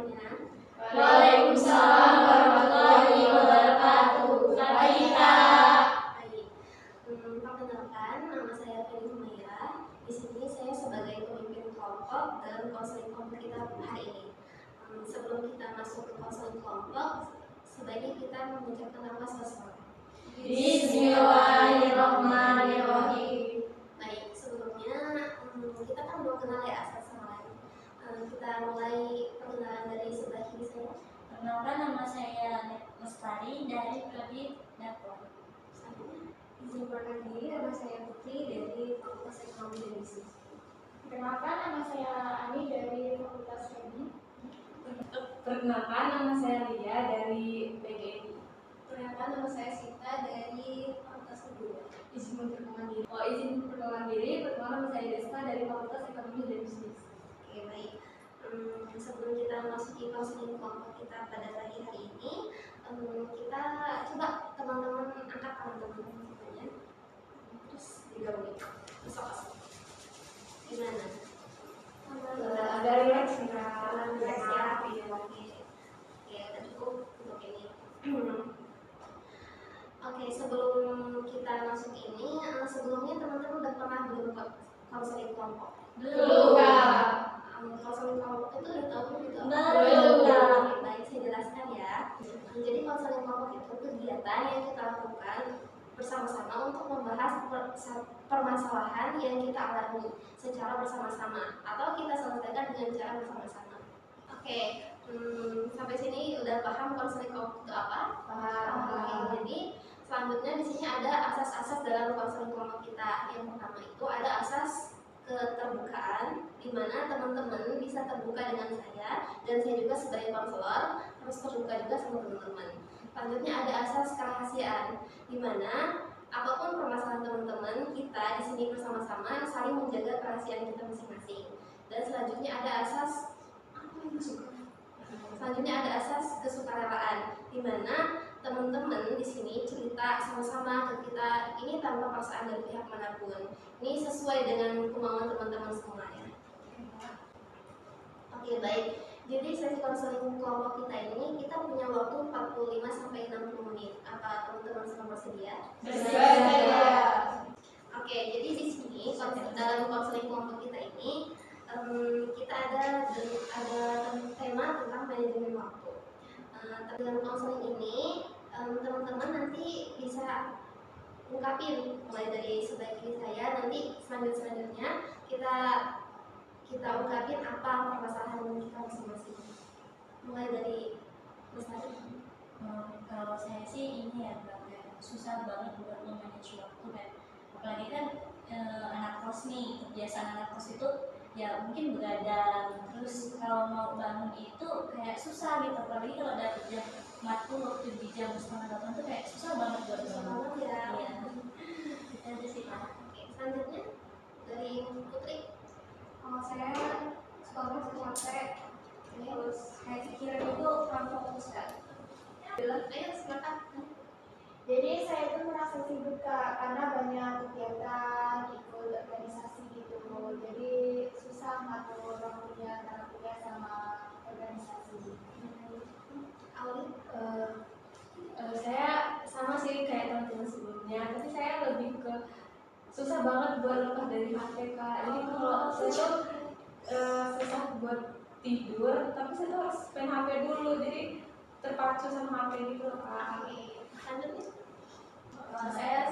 semuanya. Waalaikumsalam warahmatullahi wabarakatuh. Baik. Perkenalkan, nama saya Feni Humaira. Di sini saya sebagai pemimpin kelompok dalam konseling kelompok kita hari ini. Sebelum kita masuk ke konseling kelompok, sebaiknya kita mengucapkan nafas bersama. Bismillahirrahmanirrahim. Baik, sebelumnya kita kan belum kenal ya asal sama lain. Kita mulai perkenalan dari sebelah kiri saya. Perkenalkan, nama saya Lestari dari Prodi Dapur. Izin perkenalkan diri, nama saya Putri dari Fakultas Ekonomi dan Bisnis. Perkenalkan, nama saya Ani dari Fakultas Ekonomi. Perkenalkan, nama saya Lia dari PGI. Perkenalkan, nama saya Sita dari Fakultas Kedua. Izin perkenalan diri, perkenalkan nama saya Desta dari Fakultas Ekonomi dan Bisnis. Oke, baik. Sebelum kita masuki konseling kelompok kita pada pagi hari ini, kita coba teman-teman angkat tangan teman-teman semuanya. Terus digabungin. Besok. Gimana? Dari Lexika. Siap. Oke, udah cukup untuk ini. Oke, sebelum kita masuk ini, sebelumnya teman-teman udah pernah belum konseling kelompok? Belum. Konseling kelompok itu udah tahu gitu? Belum. Baik, saya jelaskan ya. Jadi konseling kelompok itu kegiatan yang kita lakukan bersama-sama untuk membahas permasalahan yang kita alami secara bersama-sama atau kita selesaikan dengan cara bersama-sama. Oke, sampai sini udah paham konseling kelompok itu apa? Paham. Oke, jadi selanjutnya di sini ada asas-asas dalam konseling kelompok kita. Yang pertama itu ada asas keterbukaan, di mana teman-teman bisa terbuka dengan saya dan saya juga sebagai konselor harus terbuka juga sama teman-teman. Selanjutnya ada asas kerahasiaan, di mana apapun permasalahan teman-teman kita di sini bersama-sama saling menjaga kerahasiaan kita masing-masing. Dan selanjutnya ada asas kesukarelaan, di mana teman-teman di sini cerita sama-sama ke kita ini tanpa paksaan dari pihak manapun. Ini sesuai dengan kemauan teman-teman semua ya. Oke, baik. Jadi sesi konseling kelompok kita ini kita punya waktu 45 sampai 60 menit. Apa teman-teman semua bersedia? Bersedia. Oke, jadi di sini dalam konseling kelompok kita ini kita ada tema tentang manajemen waktu. Dalam konseling ini teman-teman nanti bisa ungkapin mulai dari sebelah kiri saya, nanti selanjutnya kita ungkapin apa permasalahan kita masing-masing. Mulai dari Mas Tari. Kalau saya sih ini ya, susah banget buat memanage waktu kan. Apalagi kan anak kos nih, kebiasaan anak kos itu ya mungkin begadang, terus kalau mau bangun itu kayak susah gitu. Apalagi kalau ada jam waktu di jam 7:30 tuh kayak susah banget buat bangun. Ya. Iya. Itu aja sih Pak. Oke, selanjutnya dari Putri. Kalau saya suka banget capek, terus kayak pikiran itu kurang fokus kan. Ayo silakan. Jadi saya itu merasa sibuk Kak, karena banyak kegiatan, ikut organisasi gitu. Jadi susah ngatur waktunya antara kuliah sama organisasi. Auli. Saya sama sih kayak teman-teman sebelumnya, tapi saya lebih ke susah banget buat lepas dari HP Kak. Jadi kalau saya tuh susah buat tidur, tapi saya tuh harus main HP dulu, jadi terpacu sama HP gitu loh Kak. Selanjutnya Saya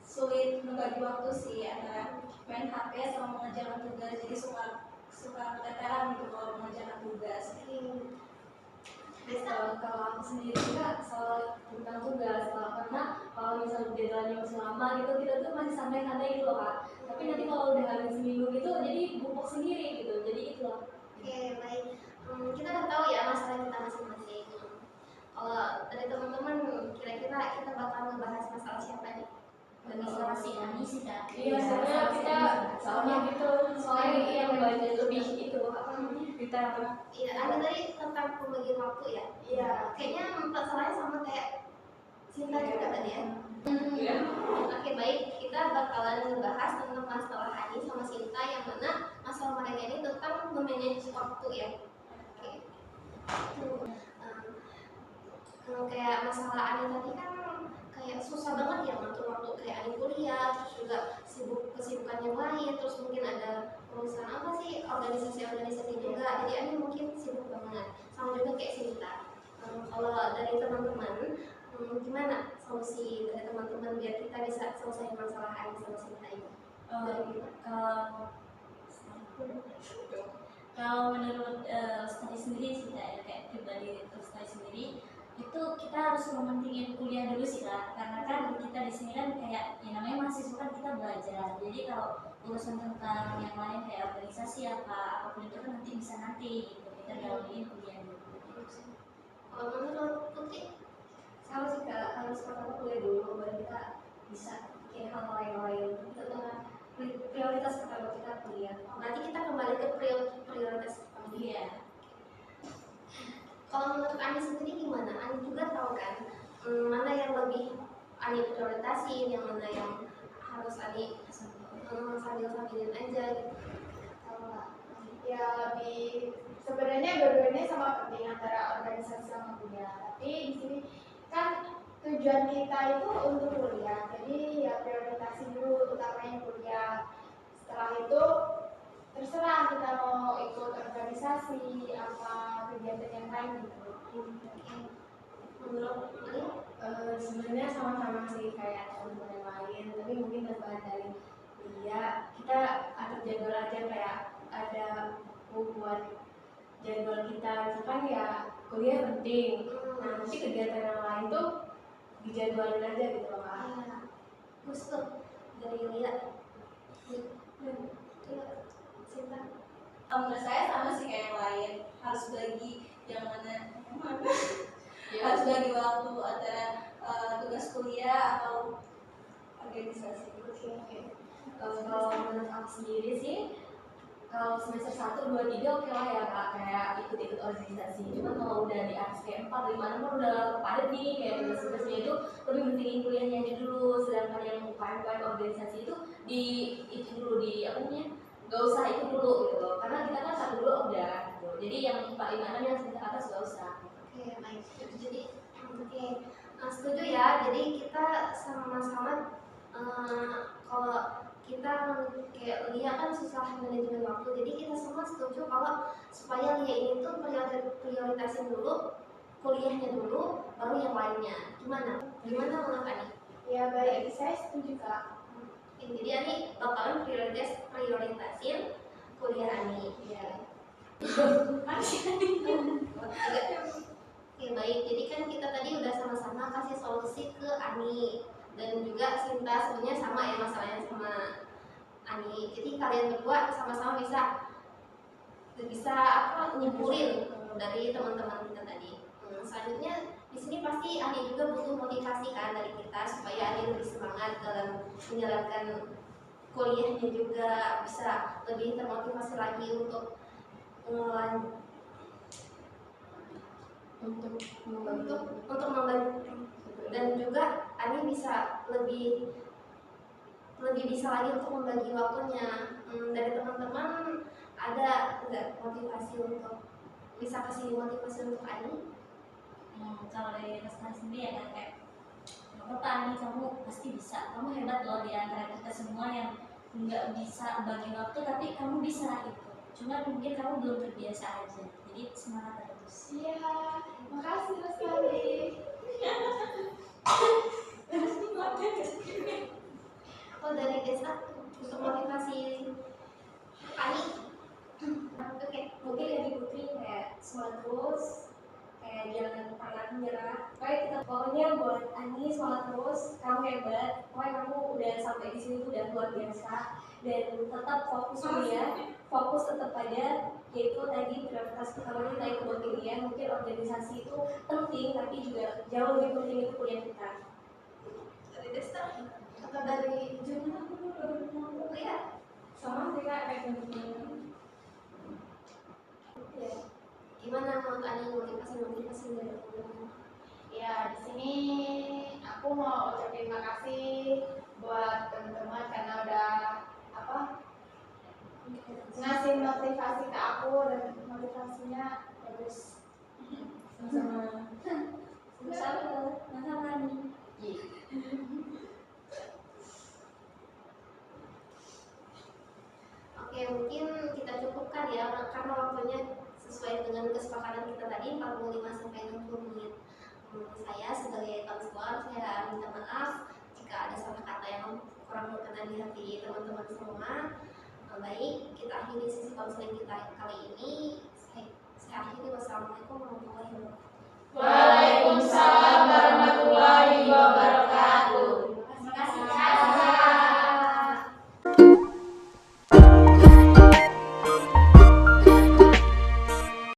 sulit membagi waktu sih antara main HP sama mengerjakan tugas. Jadi suka keteteran gitu kalau mengerjakan tugas. Kalau aku sendiri nggak soal tentang tugas, karena kalau misalnya deadline-nya masih lama gitu, kita tuh masih santai-santai gitu loh Kak. Tapi nanti kalau udah habis seminggu gitu, jadi bupuk sendiri gitu, jadi itu loh. Oke, baik. Kita udah tahu ya masalah kita masing-masing. Kalau dari teman-teman, kira-kira kita bakal ngebahas masalah siapa nih? Masalah si Ani sih Kak. Iya, soalnya kita sama gitu, soalnya yang banyak lebih itu kita apa? Iya, ada tadi tentang pembagian waktu ya. Iya. Kayaknya masalahnya sama kayak Cinta juga tadi ya. Iya. Oke, baik. Kita bakalan ngebahas tentang masalah Ani sama Sinta, yang mana masalah mereka ini tentang memanage waktu ya. Oke. kayak masalah Ani tadi kan kayak susah banget ya ngatur waktu, kayak Ani kuliah, terus juga kesibukan yang lain, terus mungkin ada urusan apa sih, organisasi juga, jadi Ani mungkin sibuk banget, sama juga kayak Sinta. Kalau dari teman-teman, gimana solusi dari teman-teman biar kita bisa selesai masalah Ani sama Sinta ini? Dari kita? Kalau menurut Lestari sendiri sih Kak, kayak pribadi Lestari sendiri itu kita harus mementingin kuliah dulu sih Kak, karena kan kita di sini kan kayak yang namanya mahasiswa kan kita belajar, jadi kalau urusan tentang yang lain kayak organisasi apapun itu kan nanti gitu, kita dalamin kuliah dulu. Kalau menurut Putri, sama sih Kak, harus pertama kuliah dulu baru kita bisa kayak hal lain-lain tentang prioritas pertama kita kuliah. Nanti kita kembali ke prioritas pertama. Iya. Kalau menurut Ani sendiri gimana? Ani juga tahu kan mana yang lebih Ani prioritasin, yang mana yang harus Ani sambil-sambilin aja gitu. Ya lebih sebenarnya dua-duanya sama penting antara organisasi sama kuliah. Tapi di sini kan tujuan kita itu untuk kuliah, jadi ya prioritasin dulu utamanya kuliah. Setelah itu terserah kita mau ikut organisasi apa kegiatan yang lain gitu. Menurut Ani sebenarnya sama-sama sih kayak teman-teman yang lain, tapi mungkin tambahan dari kuliah kita atur jadwal aja, kayak ada buat jadwal kita, misalkan ya kuliah penting, nah nanti kegiatan yang lain tuh dijadwalin aja gitu loh Kak. Iya, bagus tuh dari Lia. Cinta. Menurut saya sama sih kayak yang lain, harus bagi yang mana harus bagi waktu antara tugas kuliah atau organisasi. Kalau menurut aku sendiri sih, kalau semester 1, 2, 3 oke lah ya Kak, kayak ikut-ikut organisasi. Cuma kalau udah di akhir kayak 4, 5, 6 udah padat nih, kayak tugas-tugasnya itu lebih pentingin kuliahnya aja dulu. Sedangkan yang UKM organisasi itu itu dulu di apa namanya, gak usah ikut dulu gitu loh, karena kita kan 1, 2 udah gitu. Jadi yang 4, 5, 6 yang semester atas gak usah. Oke, baik. Jadi setuju ya. Jadi kita sama-sama kalau kita kayak Lia kan susah manajemen waktu, jadi kita semua setuju kalau supaya Lia ini tuh prioritasin dulu kuliahnya dulu, baru yang lainnya. Gimana menurut Ani? Ya baik, saya setuju Kak. Jadi Ani bakalan prioritasin kuliah Ani. Ya. Oke baik, jadi kan kita tadi udah sama-sama kasih solusi ke Ani dan juga Sinta, sebenarnya sama ya masalahnya sama Ani. Jadi kalian berdua sama-sama bisa apa nyimpulin dari teman-teman kita tadi. Selanjutnya di sini pasti Ani juga butuh motivasi kan dari kita supaya Ani lebih semangat dalam menjalankan kuliahnya, juga bisa lebih termotivasi lagi untuk membantu, dan juga Ani bisa lebih bisa lagi untuk membagi waktunya. Dari teman-teman ada nggak motivasi untuk bisa kasih motivasi untuk Ani? Kalau dari Lestari sendiri ya kan kayak nggak apa-apa Ani, kamu pasti bisa, kamu hebat loh di antara kita semua yang nggak bisa bagi waktu, tapi kamu bisa gitu. Cuma mungkin kamu belum terbiasa aja, jadi semangat terus. Iya, makasih Lestari. Kalau dari Desa untuk motivasi Ani? Oke, Mungkin dari Putri kayak semangat terus, kayak jangan pernah menyerah. Pokoknya buat Ani semangat terus, kamu hebat. Pokoknya kamu udah sampai di sini udah luar biasa, dan tetap fokus kuliah, fokus tetap pada yaitu tadi prioritas pertama kita itu buat kuliah. Mungkin organisasi itu penting, tapi juga jauh lebih penting itu kuliah kita. dari Desa atau dari Jumlah dulu? Ya, Sama sih Kak, kayak teman-teman. ya. Gimana menurut Ani motivasi dari teman-teman? Ya di sini aku mau ucapin terima kasih buat teman-teman karena udah apa ngasih motivasi ke aku, dan motivasinya bagus. Sama-sama. Sama-sama nih. Oke, mungkin kita cukupkan ya karena waktunya sesuai dengan kesepakatan kita tadi 45 sampai 60 menit. Saya sebagai konselor saya minta maaf jika ada salah kata yang kurang berkenan di hati teman-teman semua. Baik, kita akhiri sesi konseling kita kali ini. Saya akhiri. Wassalamualaikum warahmatullahi wabarakatuh. Waalaikumsalam